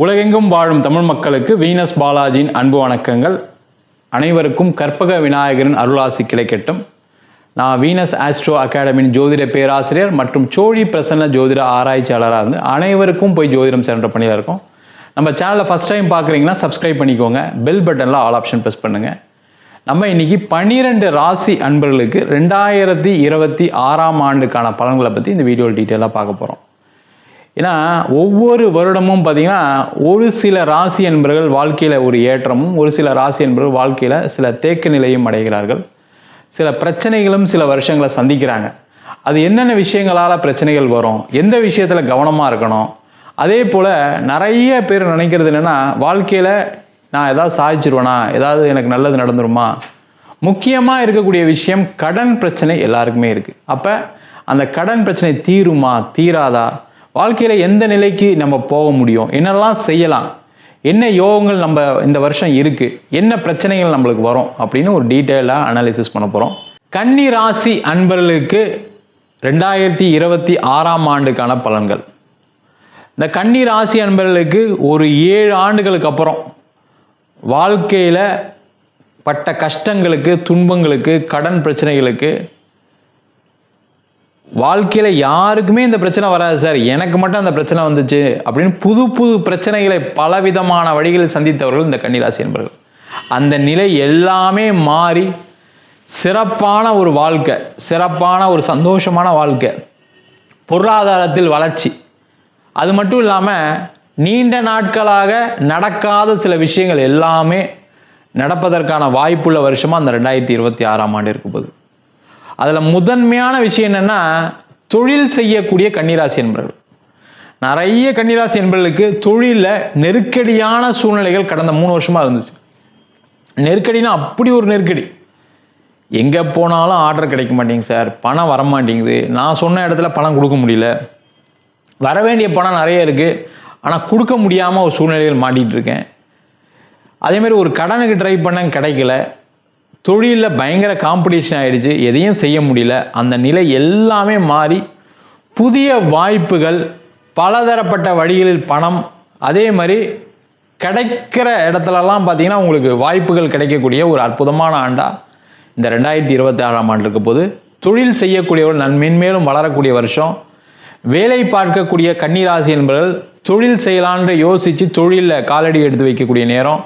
உலகெங்கும் வாழும் தமிழ் மக்களுக்கு வீனஸ் பாலாஜியின் அன்பு வணக்கங்கள். அனைவருக்கும் கற்பக விநாயகரின் அருளாசி கிடைக்கட்டும். நான் வீனஸ் ஆஸ்ட்ரோ அகாடமியின் ஜோதிட பேராசிரியர் மற்றும் சோழி பிரசன்ன ஜோதிட ஆராய்ச்சியாளராக இருந்து அனைவருக்கும் போய் ஜோதிடம் சென்ற பண்ணியில் இருக்கோம். நம்ம சேனலில் ஃபஸ்ட் டைம் பார்க்குறீங்கன்னா சப்ஸ்கிரைப் பண்ணிக்கோங்க. பெல் பட்டனில் ஆல் ஆப்ஷன் ப்ரெஸ் பண்ணுங்கள். நம்ம இன்றைக்கி 12 ராசி அன்பர்களுக்கு 2026ஆம் ஆண்டுக்கான பலன்களை பற்றி இந்த வீடியோவில் டீட்டெயிலாக பார்க்க போகிறோம். ஏன்னா ஒவ்வொரு வருடமும் பார்த்திங்கன்னா ஒரு சில ராசி என்பர்கள் வாழ்க்கையில் ஒரு ஏற்றமும், ஒரு சில ராசி என்பர்கள் வாழ்க்கையில் சில தேக்க நிலையும் அடைகிறார்கள். சில பிரச்சனைகளும் சில வருஷங்களை சந்திக்கிறாங்க. அது என்னென்ன விஷயங்களால் பிரச்சனைகள் வரும், எந்த விஷயத்தில் கவனமாக இருக்கணும். அதே போல் நிறைய பேர் நினைக்கிறது என்னென்னா, வாழ்க்கையில் நான் எதாவது சாதிச்சிருவேனா, ஏதாவது எனக்கு நல்லது நடந்துருமா. முக்கியமாக இருக்கக்கூடிய விஷயம் கடன் பிரச்சனை எல்லாருக்குமே இருக்குது. அப்போ அந்த கடன் பிரச்சனை தீருமா தீராதா, வாழ்க்கையில் எந்த நிலைக்கு நம்ம போக முடியும், என்னெல்லாம் செய்யலாம், என்ன யோகங்கள் நம்ம இந்த வருஷம் இருக்குது, என்ன பிரச்சனைகள் நம்மளுக்கு வரும் அப்படின்னு ஒரு டீட்டெயிலாக அனாலிசிஸ் பண்ண போகிறோம். கன்னி ராசி அன்பர்களுக்கு 2026ஆம் ஆண்டுக்கான பலன்கள். இந்த கன்னி ராசி அன்பர்களுக்கு ஒரு 7 ஆண்டுகளுக்கு அப்புறம் வாழ்க்கையில் பட்ட கஷ்டங்களுக்கு, துன்பங்களுக்கு, கடன் பிரச்சனைகளுக்கு, வாழ்க்கையில் யாருக்குமே இந்த பிரச்சனை வராது சார், எனக்கு மட்டும் அந்த பிரச்சனை வந்துச்சு அப்படின்னு புது புது பிரச்சனைகளை பலவிதமான வழிகளில் சந்தித்தவர்கள் இந்த கன்னிராசி என்பவர்கள். அந்த நிலை எல்லாமே மாறி சிறப்பான ஒரு வாழ்க்கை, சிறப்பான ஒரு சந்தோஷமான வாழ்க்கை, பொருளாதாரத்தில் வளர்ச்சி, அது மட்டும் இல்லாமல் நீண்ட நாட்களாக நடக்காத சில விஷயங்கள் எல்லாமே நடப்பதற்கான வாய்ப்புள்ள வருஷமாக அந்த 2026ஆம் ஆண்டு இருக்க போகுது. அதில் முதன்மையான விஷயம் என்னென்னா, தொழில் செய்யக்கூடிய கன்னிராசி என்பவர்கள். நிறைய கன்னிராசி என்பவர்களுக்கு தொழிலில் நெருக்கடியான சூழ்நிலைகள் கடந்த 3 வருஷமாக இருந்துச்சு. நெருக்கடினா அப்படி ஒரு நெருக்கடி. எங்கே போனாலும் ஆர்டர் கிடைக்க மாட்டேங்குது சார், பணம் வரமாட்டேங்குது, நான் சொன்ன இடத்துல பணம் கொடுக்க முடியல, வர வேண்டிய பணம் நிறைய இருக்குது ஆனால் கொடுக்க முடியாமல் ஒரு சூழ்நிலையில் மாட்டிகிட்டு இருக்கேன். அதேமாதிரி ஒரு கடனுக்கு ட்ரை பண்ண கிடைக்கல, தொழிலில் பயங்கர காம்படிஷன் ஆகிடுச்சு, எதையும் செய்ய முடியல. அந்த நிலை எல்லாமே மாறி புதிய வாய்ப்புகள், பலதரப்பட்ட வழிகளில் பணம், அதே மாதிரி கிடைக்கிற இடத்துலலாம் பார்த்திங்கன்னா உங்களுக்கு வாய்ப்புகள் கிடைக்கக்கூடிய ஒரு அற்புதமான ஆண்டாக இந்த 2026ஆம் ஆண்டு இருக்க போது. தொழில் செய்யக்கூடியவர்கள் மென்மேலும் வளரக்கூடிய வருஷம். வேலை பார்க்கக்கூடிய கன்னிராசி என்பவர்கள் தொழில் செய்யலான்னு யோசித்து தொழிலில் காலடி எடுத்து வைக்கக்கூடிய நேரம்.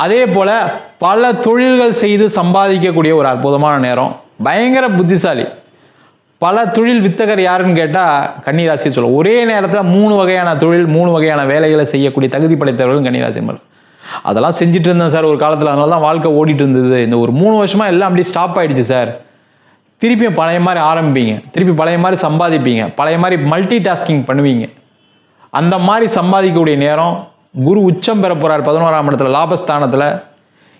அதே போல் பல தொழில்கள் செய்து சம்பாதிக்கக்கூடிய ஒரு அற்புதமான நேரம். பயங்கர புத்திசாலி. பல தொழில் வித்தகர் யாருன்னு கேட்டால் கன்னிராசி சொல்லுவோம். ஒரே நேரத்தில் 3 வகையான தொழில், 3 வகையான வேலைகளை செய்யக்கூடிய தகுதி படைத்தவர்கள் கன்னிராசி என்பது. அதெல்லாம் செஞ்சுட்டு இருந்தேன் சார் ஒரு காலத்தில், அதனால தான் வாழ்க்கை ஓடிட்டு இருந்தது. இந்த ஒரு 3 வருஷமாக எல்லாம் அப்படியே ஸ்டாப் ஆகிடுச்சு சார். திருப்பியும் பழைய மாதிரி ஆரம்பிப்பீங்க, திருப்பி பழைய மாதிரி சம்பாதிப்பீங்க, பழைய மாதிரி மல்டி டாஸ்கிங் பண்ணுவீங்க. அந்த மாதிரி சம்பாதிக்கக்கூடிய நேரம். குரு உச்சம் பெற போகிறார் 11ஆம் இடத்துல லாபஸ்தானத்தில்,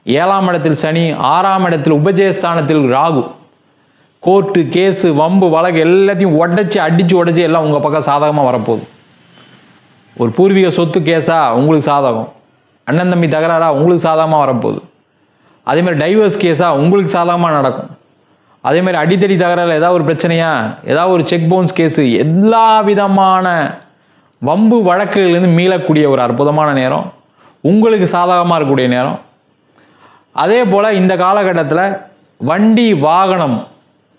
7ஆம் இடத்தில் சனி, 6ஆம் இடத்தில் உபஜயஸ்தானத்தில் ராகு. கோர்ட்டு கேஸு வம்பு வழக்கு எல்லாத்தையும் அடித்து எல்லாம் உங்கள் பக்கம் சாதகமாக வரப்போகுது. ஒரு பூர்வீக சொத்து கேஸா உங்களுக்கு சாதகம், அண்ணன் தம்பி தகராறா உங்களுக்கு சாதகமாக வரப்போகுது. அதேமாதிரி டைவர்ஸ் கேஸாக உங்களுக்கு சாதகமாக நடக்கும். அதேமாதிரி அடித்தடி தகராறில் ஏதாவது ஒரு பிரச்சனையா, ஏதாவது ஒரு செக் பவுன்ஸ் கேஸு, எல்லா விதமான வம்பு வழக்குலேருந்து மீளக்கூடிய ஒரு அற்புதமான நேரம், உங்களுக்கு சாதகமாக இருக்கக்கூடிய நேரம். அதே போல் இந்த காலகட்டத்தில் வண்டி, வாகனம்,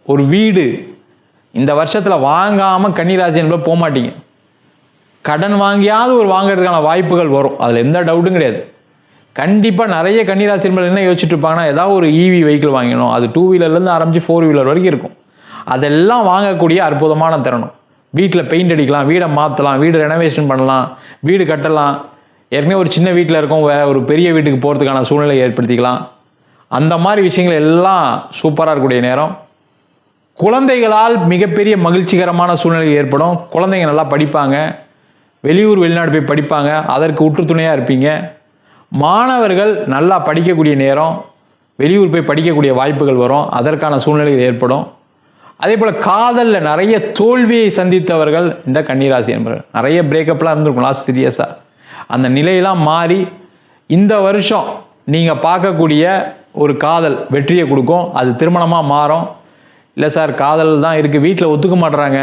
ஒரு வீடு இந்த வருஷத்தில் வாங்காமல் கன்னிராசி என்பது போக மாட்டீங்க. கடன் வாங்கியாவது ஒரு வாங்கிறதுக்கான வாய்ப்புகள் வரும், அதில் எந்த டவுட்டும் கிடையாது. கண்டிப்பாக நிறைய கன்னிராசி என்பது என்ன யோசிச்சுட்டு இருப்பாங்கன்னா, ஏதாவது ஒரு ஈவி வெஹிக்கிள் வாங்கணும். அது 2 வீலர்லேருந்து ஆரம்பித்து 4 வீலர் வரைக்கும் இருக்கும். அதெல்லாம் வாங்கக்கூடிய அற்புதமான தருணம். வீட்டில் பெயிண்ட் அடிக்கலாம், வீடை மாற்றலாம், வீடு ரெனோவேஷன் பண்ணலாம், வீடு கட்டலாம். ஏற்கனவே ஒரு சின்ன வீட்டில் இருக்கும், வேறு ஒரு பெரிய வீட்டுக்கு போகிறதுக்கான சூழ்நிலை ஏற்படுத்திக்கலாம். அந்த மாதிரி விஷயங்கள் எல்லாம் சூப்பராக இருக்கக்கூடிய நேரம். குழந்தைகளால் மிகப்பெரிய மகிழ்ச்சிகரமான சூழ்நிலை ஏற்படும். குழந்தைங்க நல்லா படிப்பாங்க, வெளியூர் வெளிநாடு போய் படிப்பாங்க, அதற்கு உற்றுத்துணையாக இருப்பீங்க. மாணவர்கள் நல்லா படிக்கக்கூடிய நேரம், வெளியூர் போய் படிக்கக்கூடிய வாய்ப்புகள் வரும், அதற்கான சூழ்நிலைகள் ஏற்படும். அதே போல் காதலில் நிறைய தோல்வியை சந்தித்தவர்கள் இந்த கன்னிராசி என்பவர்கள். நிறைய பிரேக்கப்லாம் இருந்திருக்கும் லாஸ்ட் 3 இயர்ஸாக. அந்த நிலையெல்லாம் மாறி இந்த வருஷம் நீங்கள் பார்க்கக்கூடிய ஒரு காதல் வெற்றியை கொடுக்கும். அது திருமணமாக மாறும். இல்லை சார் காதல் தான் இருக்குது, வீட்டில் ஒத்துக்க மாட்டுறாங்க,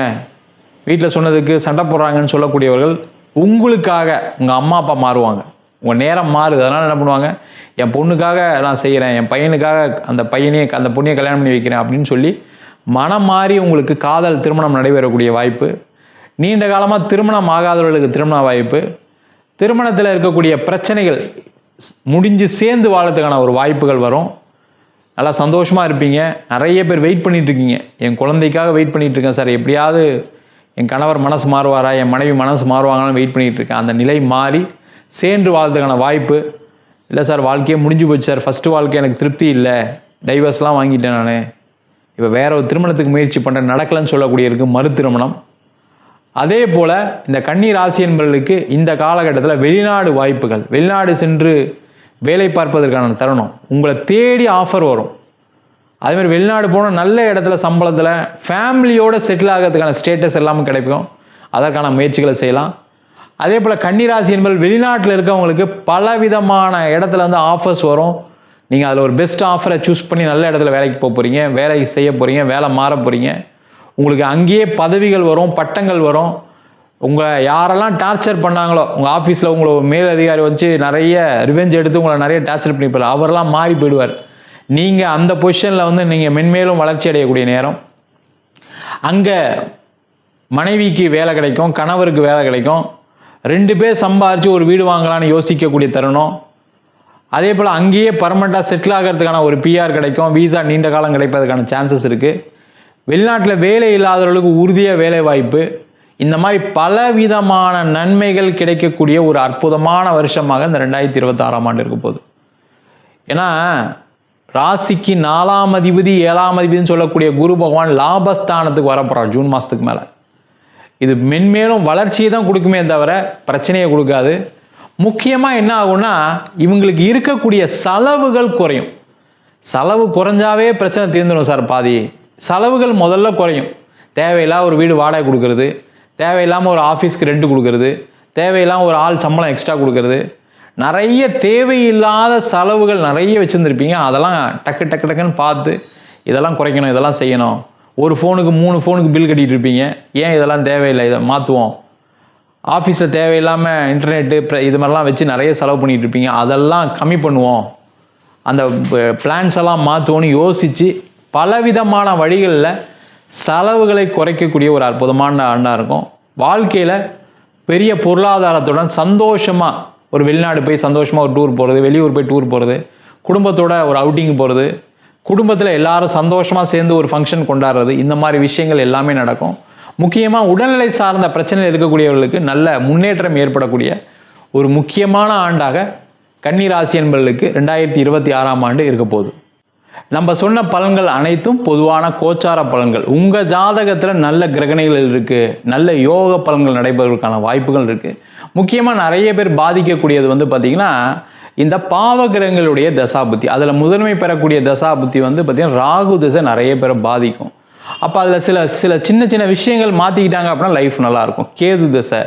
வீட்டில் சொன்னதுக்கு சண்டை போடுறாங்கன்னு சொல்லக்கூடியவர்கள் உங்களுக்காக உங்கள் அம்மா அப்பா மாறுவாங்க. உங்கள் நேரம் மாறுது. அதனால் என்ன பண்ணுவாங்க, என் பொண்ணுக்காக நான் செய்கிறேன், என் பையனுக்காக அந்த பொண்ணையை கல்யாணம் பண்ணி வைக்கிறேன் அப்படின்னு சொல்லி மனம் மாறி உங்களுக்கு காதல் திருமணம் நடைபெறக்கூடிய வாய்ப்பு, நீண்ட காலமாக திருமணம் ஆகாதவர்களுக்கு திருமண வாய்ப்பு, திருமணத்தில் இருக்கக்கூடிய பிரச்சனைகள் முடிஞ்சு சேர்ந்து வாழறதுக்கான ஒரு வாய்ப்புகள் வரும். நல்லா சந்தோஷமாக இருப்பீங்க. நிறைய பேர் வெயிட் பண்ணிகிட்ருக்கீங்க, என் குழந்தைக்காக வெயிட் பண்ணிகிட்ருக்கேன் சார், எப்படியாவது என் கணவர் மனசு மாறுவாரா, என் மனைவி மனசு மாறுவாங்கன்னு வெயிட் பண்ணிகிட்ருக்கேன். அந்த நிலை மாறி சேர்ந்து வாழ்றதுக்கான வாய்ப்பு. இல்லை சார் வாழ்க்கையே முடிஞ்சு போச்சு சார், ஃபஸ்ட்டு வாழ்க்கை எனக்கு திருப்தி இல்லை, டைவர்ஸ்லாம் வாங்கிட்டேன் நான், இப்போ வேற ஒரு திருமணத்துக்கு முயற்சி பண்ணுறேன், நடக்கலைன்னு சொல்லக்கூடிய இருக்குது மறு திருமணம். அதே போல் இந்த கன்னி ராசி என்பவர்களுக்கு இந்த காலகட்டத்தில் வெளிநாடு வாய்ப்புகள், வெளிநாடு சென்று வேலை பார்ப்பதற்கான தருணம், உங்களை தேடி ஆஃபர் வரும். அதேமாதிரி வெளிநாடு போனால் நல்ல இடத்துல சம்பளத்தில் ஃபேமிலியோடு செட்டில் ஆகிறதுக்கான ஸ்டேட்டஸ் எல்லாமே கிடைக்கும். அதற்கான முயற்சிகளை செய்யலாம். அதே போல் கன்னிராசி என்பது வெளிநாட்டில் இருக்கவங்களுக்கு பலவிதமான இடத்துல வந்து ஆஃபர்ஸ் வரும். நீங்கள் அதில் ஒரு பெஸ்ட் ஆஃபரை சூஸ் பண்ணி நல்ல இடத்துல வேலைக்கு போக போகிறீங்க, வேலை செய்ய போகிறீங்க, வேலை மாற போகிறீங்க. உங்களுக்கு அங்கேயே பதவிகள் வரும், பட்டங்கள் வரும். உங்களை யாரெல்லாம் டார்ச்சர் பண்ணாங்களோ, உங்கள் ஆஃபீஸில் உங்களை மேல் அதிகாரி வச்சு நிறைய ரிவெஞ்ச் எடுத்து உங்களை நிறைய டார்ச்சர் பண்ணிப்பார், அவரெல்லாம் மாறி போயிடுவார். நீங்கள் அந்த பொசிஷனில் வந்து நீங்கள் மென்மேலும் வளர்ச்சி அடையக்கூடிய நேரம். அங்கே மனைவிக்கு வேலை கிடைக்கும், கணவருக்கு வேலை கிடைக்கும், 2 பேர் சம்பாரித்து ஒரு வீடு வாங்கலான்னு யோசிக்கக்கூடிய தருணம். அதே போல் அங்கேயே பர்மனெண்ட்டாக செட்டில் ஆகிறதுக்கான ஒரு பிஆர் கிடைக்கும், வீசா நீண்ட காலம் கிடைப்பதற்கான சான்சஸ் இருக்குது. வெளிநாட்டில் வேலை இல்லாதவர்களுக்கு உறுதியாக வேலை வாய்ப்பு. இந்த மாதிரி பலவிதமான நன்மைகள் கிடைக்கக்கூடிய ஒரு அற்புதமான வருஷமாக இந்த 2026ஆம் ஆண்டு இருக்க போகுது. ஏன்னா ராசிக்கு 4ஆம் அதிபதி 7ஆம் அதிபதினு சொல்லக்கூடிய குரு பகவான் லாபஸ்தானத்துக்கு வரப்போகிறார் ஜூன் மாதத்துக்கு மேலே. இது மென்மேலும் வளர்ச்சியை தான் கொடுக்குமே தவிர பிரச்சனையை கொடுக்காது. முக்கியமாக என்ன ஆகும்னா இவங்களுக்கு இருக்கக்கூடிய செலவுகள் குறையும். செலவு குறைஞ்சாவே பிரச்சனை தீர்ந்துடும் சார். பாதி செலவுகள் முதல்ல குறையும். தேவையில்லாம ஒரு வீடு வாடகை கொடுக்கறது, தேவையில்லாமல் ஒரு ஆஃபீஸ்க்கு ரெண்ட் கொடுக்கறது, தேவையில்லாமல் ஒரு ஆள் சம்பளம் எக்ஸ்ட்ரா கொடுக்கறது, நிறைய தேவையில்லாத செலவுகள் நிறைய வச்சுருந்துருப்பீங்க. அதெல்லாம் டக்கு டக்கு டக்குன்னு பார்த்து இதெல்லாம் குறைக்கணும், இதெல்லாம் செய்யணும். ஒரு ஃபோனுக்கு 3 ஃபோனுக்கு பில் கட்டிகிட்டு இருப்பீங்க. ஏன் இதெல்லாம் தேவையில்லை, இதை மாற்றுவோம். ஆஃபீஸில் தேவையில்லாமல் இன்டர்நெட்டு இது மாதிரிலாம் வச்சு நிறைய செலவு பண்ணிகிட்டு இருப்பீங்க. அதெல்லாம் கம்மி பண்ணுவோம், அந்த பிளான்ஸ் எல்லாம் மாற்றுவோன்னு யோசித்து பலவிதமான வழிகளில் செலவுகளை குறைக்கக்கூடிய ஒரு அற்புதமான ஆண்டாக இருக்கும். வாழ்க்கையில் பெரிய பொருளாதாரத்துடன் சந்தோஷமாக ஒரு வெளிநாடு போய் சந்தோஷமாக ஒரு டூர் போகிறது, வெளியூர் போய் டூர் போகிறது, குடும்பத்தோட ஒரு அவுட்டிங் போகிறது, குடும்பத்தில் எல்லாரும் சந்தோஷமாக சேர்ந்து ஒரு ஃபங்க்ஷன் கொண்டாடுறது, இந்த மாதிரி விஷயங்கள் எல்லாமே நடக்கும். முக்கியமாக உடல்நிலை சார்ந்த பிரச்சனைகள் இருக்கக்கூடியவர்களுக்கு நல்ல முன்னேற்றம் ஏற்படக்கூடிய ஒரு முக்கியமான ஆண்டாக கன்னி ராசி என்பவர்களுக்கு 2026ஆம் ஆண்டு இருக்க போகுது. நம்ம சொன்ன பலன்கள் அனைத்தும் பொதுவான கோச்சார பலன்கள். உங்கள் ஜாதகத்தில் நல்ல கிரகணைகள் இருக்குது, நல்ல யோக பலன்கள் நடைபெறுவதற்கான வாய்ப்புகள் இருக்குது. முக்கியமாக நிறைய பேர் பாதிக்கக்கூடியது வந்து பார்த்திங்கன்னா இந்த பாவகிரகங்களுடைய தசாபுத்தி. அதில் முதன்மை பெறக்கூடிய தசாபுத்தி வந்து பார்த்திங்கன்னா ராகு தசை நிறைய பேரை பாதிக்கும். அப்போ அதில் சில சின்ன சின்ன விஷயங்கள் மாற்றிக்கிட்டாங்க அப்படின்னா லைஃப் நல்லாயிருக்கும். கேது தசை,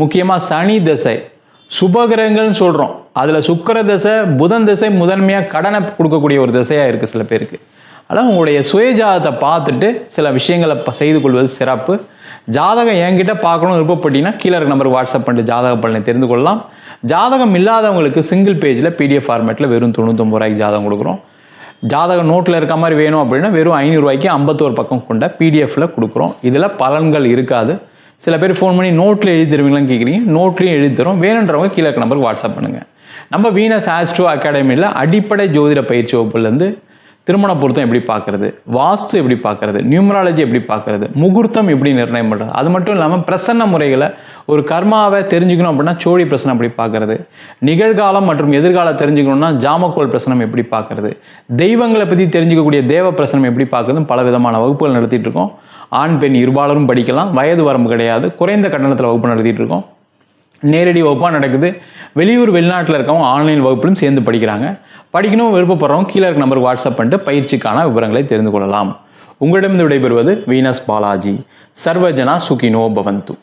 முக்கியமாக சனி தசை, சுபகிரகங்கள்னு சொல்கிறோம். அதில் சுக்கிர தசை, புதன் தசை முதன்மையாக கடனை கொடுக்கக்கூடிய ஒரு தசையாக இருக்குது சில பேருக்கு. அதனால் உங்களுடைய சுயஜாதத்தை பார்த்துட்டு சில விஷயங்களை செய்து கொள்வது சிறப்பு. ஜாதகம் என்கிட்ட பார்க்கணும் விருப்பப்பட்டீங்கன்னா கீழே இருக்க நம்பருக்கு வாட்ஸ்அப் பண்ணிட்டு ஜாதக பலனை தெரிந்து கொள்ளலாம். ஜாதகம் இல்லாதவங்களுக்கு சிங்கிள் பேஜில் பிடிஎஃப் ஃபார்மேட்டில் வெறும் 99 ரூபாய்க்கு ஜாதகம் கொடுக்குறோம். ஜாதகம் நோட்டில் இருக்க மாதிரி வேணும் அப்படின்னா வெறும் 500 ரூபாய்க்கு 51 பக்கம் கொண்ட பிடிஎஃப்பில் கொடுக்குறோம். இதில் பலன்கள் இருக்காது. சில பேர் ஃபோன் பண்ணி நோட்டில் எழுதி தருவீங்களான்னு கேட்குறீங்க. நோட்லேயும் எழுதி தரோம். வேணுன்றவங்க கீழே இருக்க நம்பருக்கு வாட்ஸ்அப் பண்ணுங்கள். நம்ம வீனஸ் ஆஸ்ட்ரோ அகாடமியில் அடிப்படை ஜோதிட பயிற்சி வகுப்புலேருந்து திருமண பொருத்தம் எப்படி பார்க்குறது, வாஸ்து எப்படி பார்க்குறது, நியூமராலஜி எப்படி பார்க்குறது, முகூர்த்தம் எப்படி நிர்ணயம் பண்ணுறது, அது மட்டும் இல்லாமல் பிரசன்ன முறைகளை ஒரு கர்மாவை தெரிஞ்சுக்கணும் அப்படின்னா சோழி பிரசனம் எப்படி பார்க்குறது, நிகழ்காலம் மற்றும் எதிர்காலம் தெரிஞ்சுக்கணும்னா ஜாமக்கோல் பிரசனம் எப்படி பார்க்குறது, தெய்வங்களை பற்றி தெரிஞ்சுக்கக்கூடிய தேவ பிரசனம் எப்படி பார்க்குறதுன்னு பல விதமான வகுப்புகள் நடத்திட்டு இருக்கோம். ஆண் பெண் இருபாலரும் படிக்கலாம். வயது வரம்பு கிடையாது. குறைந்த கட்டணத்தில் வகுப்பு நடத்திட்டு இருக்கோம். நேரடி வகுப்பாக நடக்குது. வெளியூர் வெளிநாட்டில் இருக்கவங்க ஆன்லைன் வகுப்பிலும் சேர்ந்து படிக்கிறாங்க. படிக்கணும் விருப்பப்படுறவங்க கீழே இருக்க நம்பருக்கு வாட்ஸ்அப் பண்ணிட்டு பயிற்சிக்கான விவரங்களை தெரிந்து கொள்ளலாம். உங்களிடமிருந்து விடைபெறுவது வீனஸ் பாலாஜி. சர்வஜனா சுகினோ பவந்து.